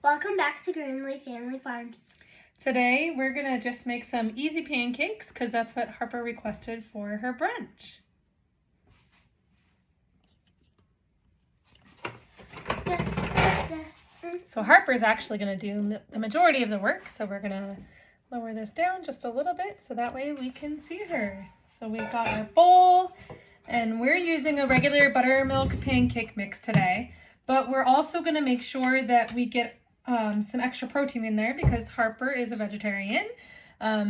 Welcome back to Greenlee Family Farms. Today we're going to just make some easy pancakes because that's what Harper requested for her brunch. So Harper's actually going to do the majority of the work, so we're going to lower this down just a little bit so that way we can see her. So we've got our bowl and we're using a regular buttermilk pancake mix today, but we're also going to make sure that we get some extra protein in there because Harper is a vegetarian.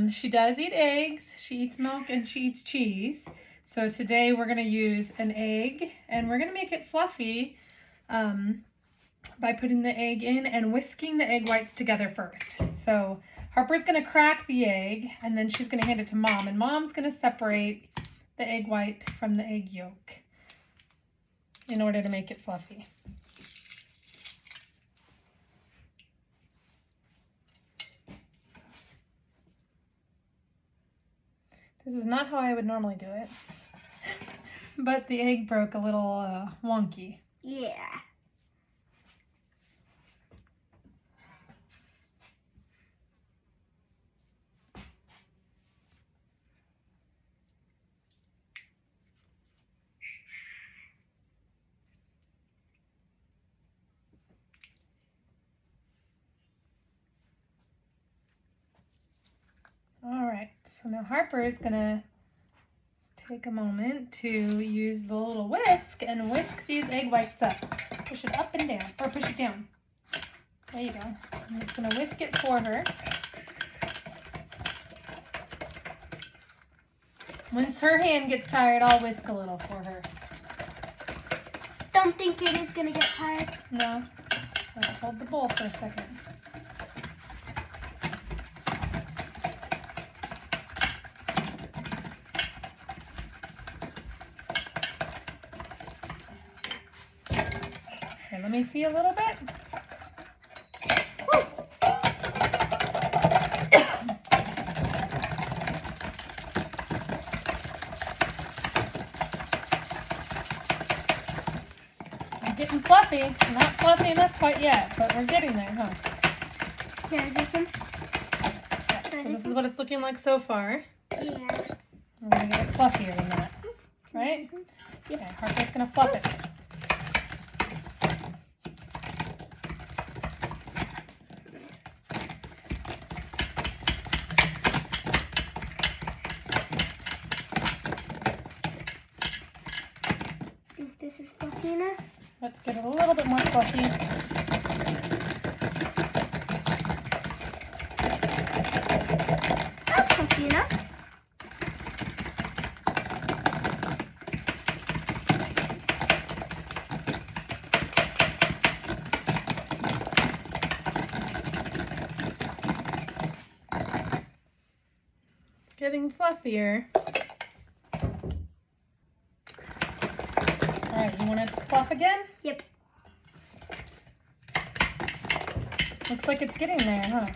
She does eat eggs, she eats milk, and she eats cheese. So today we're going to use an egg and we're going to make it fluffy by putting the egg in and whisking the egg whites together first. So Harper's going to crack the egg and then she's going to hand it to Mom, and Mom's going to separate the egg white from the egg yolk in order to make it fluffy. This is not how I would normally do it, but the egg broke a little wonky. Yeah. All right, so now Harper is gonna take a moment to use the little whisk and whisk these egg whites up. Push it up and down, or push it down. There you go. I'm just gonna whisk it for her. Once her hand gets tired, I'll whisk a little for her. Don't think it is gonna get tired. No. Let's hold the bowl for a second. Okay, let me see a little bit. I'm getting fluffy. Not fluffy enough quite yet, but we're getting there, huh? Can I do some? Yeah, so this is what it's looking like so far. Yeah. We're going to get it fluffier than that, right? Yep. Okay, Harper's going to fluff it. Think this is fluffy enough? Let's get it a little bit more fluffy. That's fluffy enough. Getting fluffier. All right, you want it to fluff again? Yep. Looks like it's getting there, huh?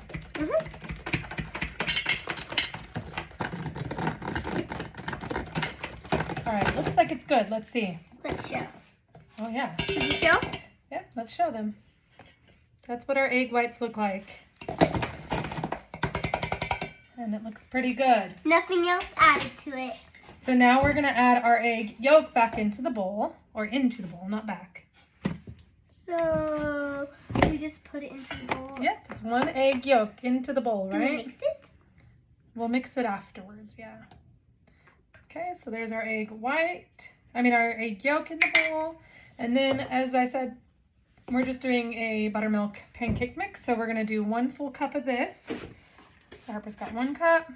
All right, looks like it's good. Let's see. Let's show. Oh, yeah. Did you show? Yep, let's show them. That's what our egg whites look like. And it looks pretty good. Nothing else added to it. So now we're gonna add our egg yolk back into the bowl, or into the bowl, not back. So we just put it into the bowl. Yep, it's one egg yolk into the bowl, Do right? we mix it? We'll mix it afterwards, yeah. Okay, so there's our egg yolk in the bowl. And then, as I said, we're just doing a buttermilk pancake mix. So we're gonna do 1 full cup of this. So Harper's got 1 cup.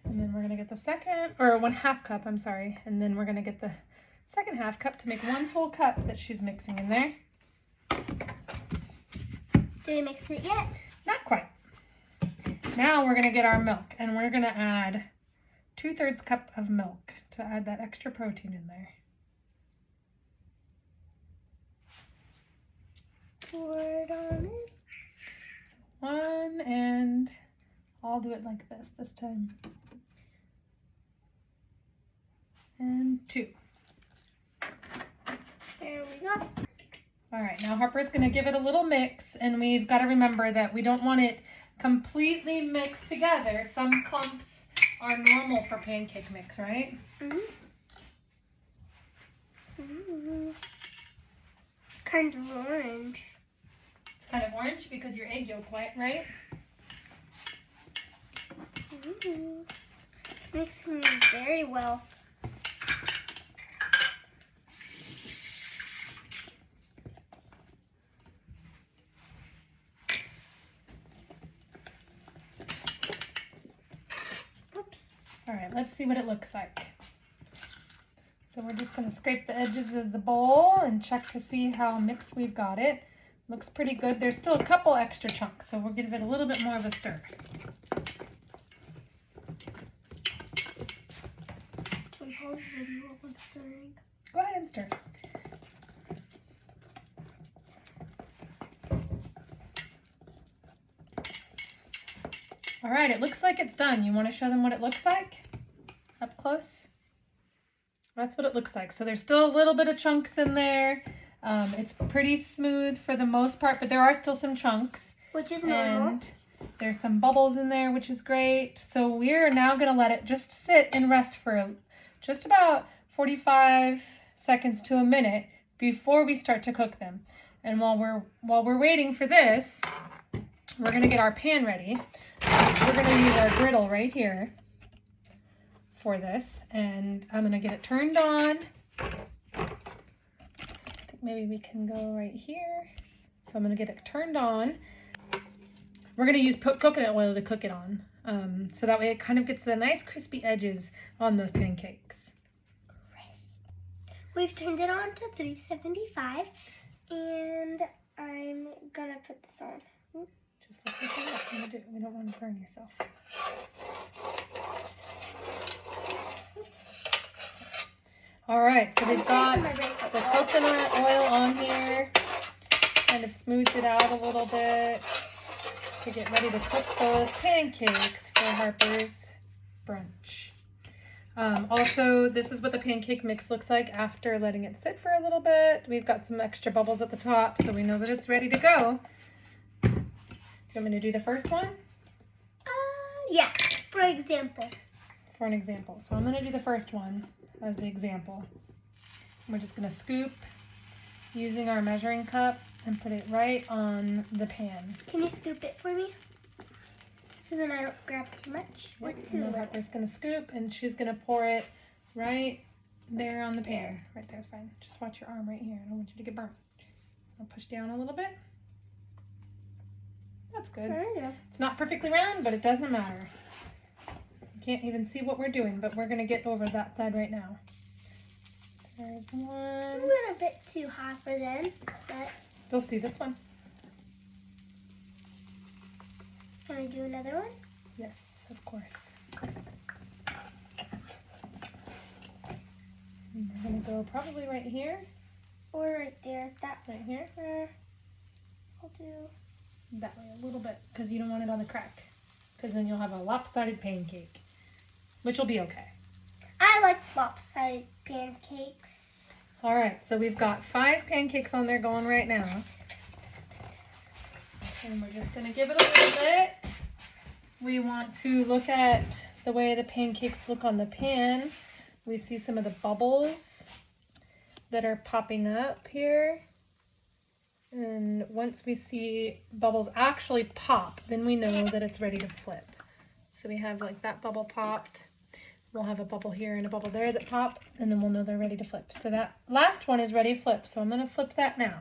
And then we're gonna get the second, or 1/2 cup, I'm sorry. And then we're gonna get the second 1/2 cup to make 1 full cup that she's mixing in there. Did we mix it yet? Not quite. Now we're gonna get our milk, and we're gonna add 2/3 cup of milk to add that extra protein in there. Pour it on it. So 1, and I'll do it like this time. And 2. There we go. All right, now Harper's gonna give it a little mix, and we've got to remember that we don't want it completely mixed together. Some clumps are normal for pancake mix, right? Mm-hmm. Mm-hmm. Kind of orange. It's kind of orange because your egg yolk white, right? Mm-hmm. It's mixing very well. Oops. All right, let's see what it looks like. So we're just going to scrape the edges of the bowl and check to see how mixed we've got it. Looks pretty good. There's still a couple extra chunks, so we'll give it a little bit more of a stir. Can I pause the video while I'm stirring? Go ahead and stir. All right, it looks like it's done. You want to show them what it looks like up close? That's what it looks like. So there's still a little bit of chunks in there. It's pretty smooth for the most part, but there are still some chunks. Which is normal. And there's some bubbles in there, which is great. So we're now going to let it just sit and rest for just about 45 seconds to a minute before we start to cook them. And while we're waiting for this, we're going to get our pan ready. We're going to use our griddle right here for this, and I'm going to get it turned on. I think maybe we can go right here. So I'm going to get it turned on. We're going to use coconut oil to cook it on, so that way it kind of gets the nice crispy edges on those pancakes. We've turned it on to 375, and I'm going to put this on. Just look at that. We don't want to burn yourself. All right, so we've got the coconut oil on here. Kind of smoothed it out a little bit to get ready to cook those pancakes for Harper's brunch. Also, this is what the pancake mix looks like after letting it sit for a little bit. We've got some extra bubbles at the top, so we know that it's ready to go. You want me to do the first one? Yeah, for example. For an example. So I'm going to do the first one as the example. We're just going to scoop using our measuring cup and put it right on the pan. Can you scoop it for me? So then I don't grab too much? Or too little? Harper's going to scoop, and she's going to pour it right there on the pan. Right there's fine. Just watch your arm right here. I don't want you to get burnt. I'll push down a little bit. That's good. There you go. It's not perfectly round, but it doesn't matter. You can't even see what we're doing, but we're going to get over that side right now. There's one. I went a bit too hot for them, but... They'll see this one. Can I do another one? Yes, of course. And we're going to go probably right here. Or right there. That Right here. I'll do... That way a little bit, because you don't want it on the crack. Because then you'll have a lopsided pancake, which will be okay. I like lopsided pancakes. All right, so we've got 5 pancakes on there going right now. And we're just going to give it a little bit. We want to look at the way the pancakes look on the pan. We see some of the bubbles that are popping up here. And once we see bubbles actually pop, then we know that it's ready to flip. So we have like that bubble popped. We'll have a bubble here and a bubble there that pop, and then we'll know they're ready to flip. So that last one is ready to flip. So I'm going to flip that now.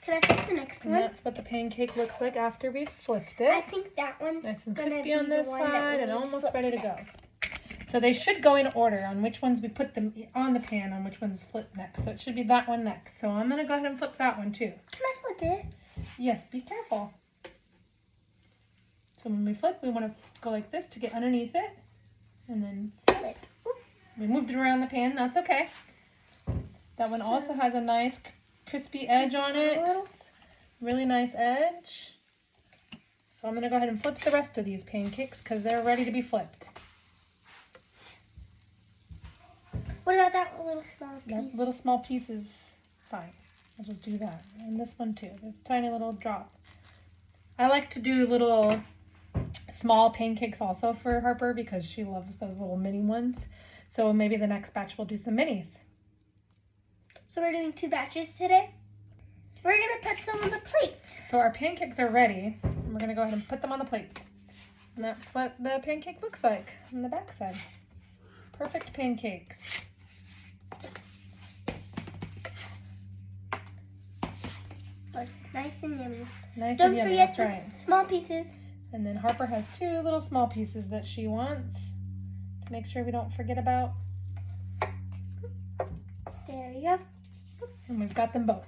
Can I flip the next And one? that's what the pancake looks like after we've flipped I it. think that one's Nice and gonna crispy be on this the one that side we and need to almost flip ready to go. next. So they should go in order on which ones we put them on the pan, on which ones flip next. So it should be that one next. So I'm going to go ahead and flip that one too. Can I flip it? Yes, be careful. So when we flip, we want to go like this to get underneath it. And then Flip. Oop. we moved it around the pan. That's okay. That one also has a nice crispy edge on it. Really nice edge. So I'm going to go ahead and flip the rest of these pancakes because they're ready to be flipped. What about that little small piece? That little small piece is fine. I'll just do that. And this one too. This tiny little drop. I like to do little small pancakes also for Harper because she loves those little mini ones. So maybe the next batch we'll do some minis. So we're doing 2 batches today. We're going to put some on the plate. So our pancakes are ready. We're going to go ahead and put them on the plate. And that's what the pancake looks like on the back side. Perfect pancakes. Looks nice and yummy. Nice Don't and yummy, forget that's right. small pieces. And then Harper has 2 little small pieces that she wants to make sure we don't forget about. There you go. And we've got them both.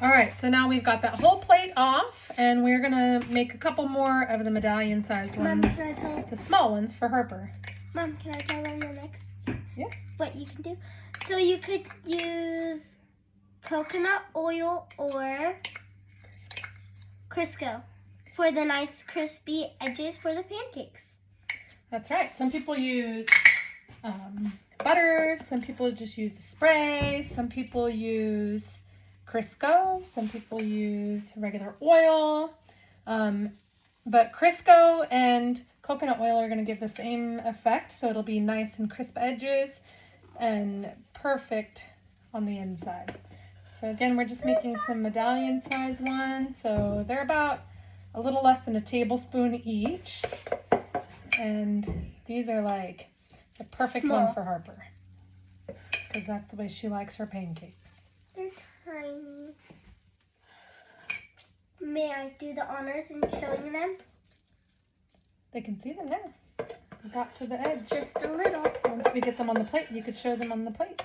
All right, so now we've got that whole plate off, and we're gonna make a couple more of the medallion size Mom, ones, can I tell? the small ones for Harper. Mom, can I tell them the next? Yes. What you can do? So you could use coconut oil or Crisco for the nice crispy edges for the pancakes. That's right. Some people use butter. Some people just use spray. Some people use Crisco. Some people use regular oil. But Crisco and coconut oil are going to give the same effect. So it'll be nice and crisp edges and perfect on the inside. So again, we're just making some medallion size ones. So they're about a little less than a tablespoon each. And these are like the perfect Small. one for Harper. Because that's the way she likes her pancakes. They're tiny. May I do the honors in showing them? They can see them now. We got to the edge. Just a little. Once we get them on the plate, you could show them on the plate.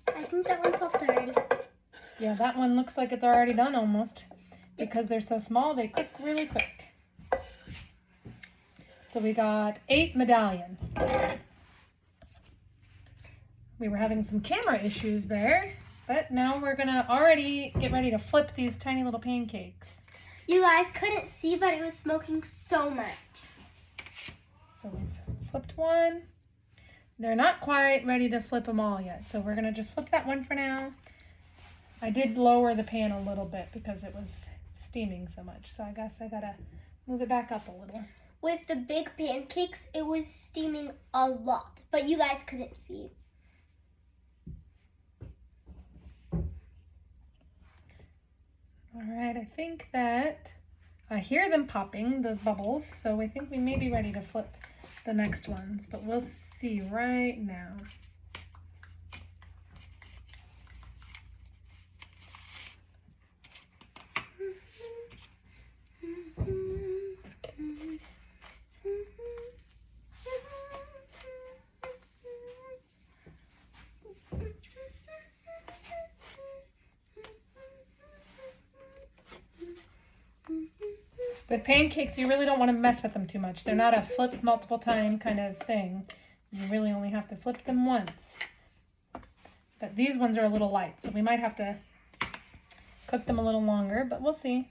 I think that one popped already. Yeah, that one looks like it's already done almost. Because they're so small, they cook really quick. So we got 8 medallions. We were having some camera issues there, but now we're gonna already get ready to flip these tiny little pancakes. You guys couldn't see, but it was smoking so much. So we've flipped one. They're not quite ready to flip them all yet, so we're gonna just flip that one for now. I did lower the pan a little bit because it was steaming so much, so I guess I gotta move it back up a little. With the big pancakes, it was steaming a lot, but you guys couldn't see. All right, I think that I hear them popping, those bubbles, so I think we may be ready to flip the next ones, but we'll see right now. With pancakes, you really don't want to mess with them too much. They're not a flip multiple time kind of thing. You really only have to flip them once. But these ones are a little light, so we might have to cook them a little longer, but we'll see.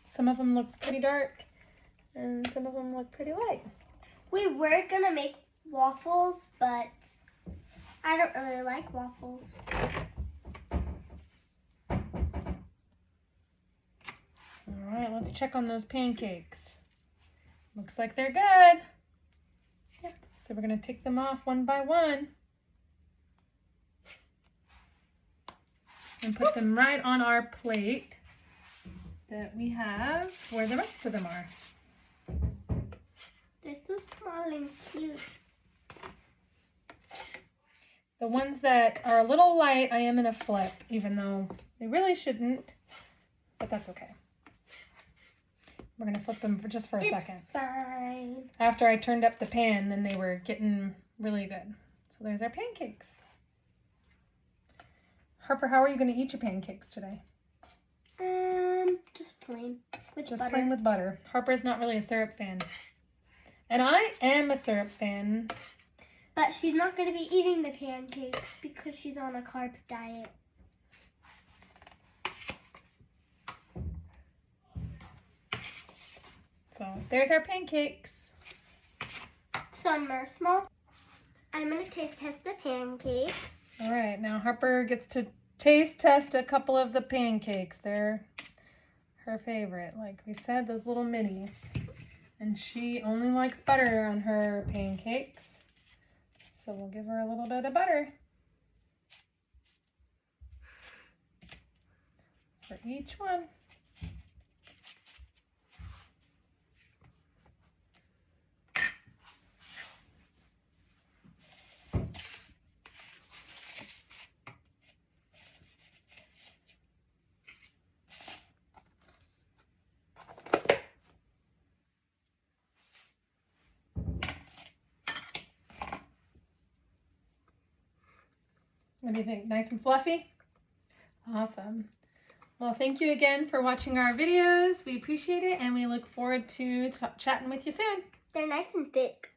Some of them look pretty dark, and some of them look pretty light. We were gonna make waffles, but I don't really like waffles. All right, let's check on those pancakes. Looks like they're good. Yep. So we're going to take them off one by one and put them right on our plate that we have where the rest of them are. They're so small and cute. The ones that are a little light, I am going to flip, even though they really shouldn't, but that's okay. We're going to flip them for just a second. Fine. After I turned up the pan, then they were getting really good. So there's our pancakes. Harper, how are you going to eat your pancakes today? Just plain with Just butter. plain with butter. Harper's not really a syrup fan. And I am a syrup fan. But she's not going to be eating the pancakes because she's on a carb diet. So there's our pancakes. some marshmallow. I'm going to taste test the pancakes. All right, now Harper gets to taste test a couple of the pancakes. They're her favorite. Like we said, those little minis. And she only likes butter on her pancakes. So we'll give her a little bit of butter for each one. What do you think? Nice and fluffy? Awesome. Well, thank you again for watching our videos. We appreciate it, and we look forward to chatting with you soon. They're nice and thick.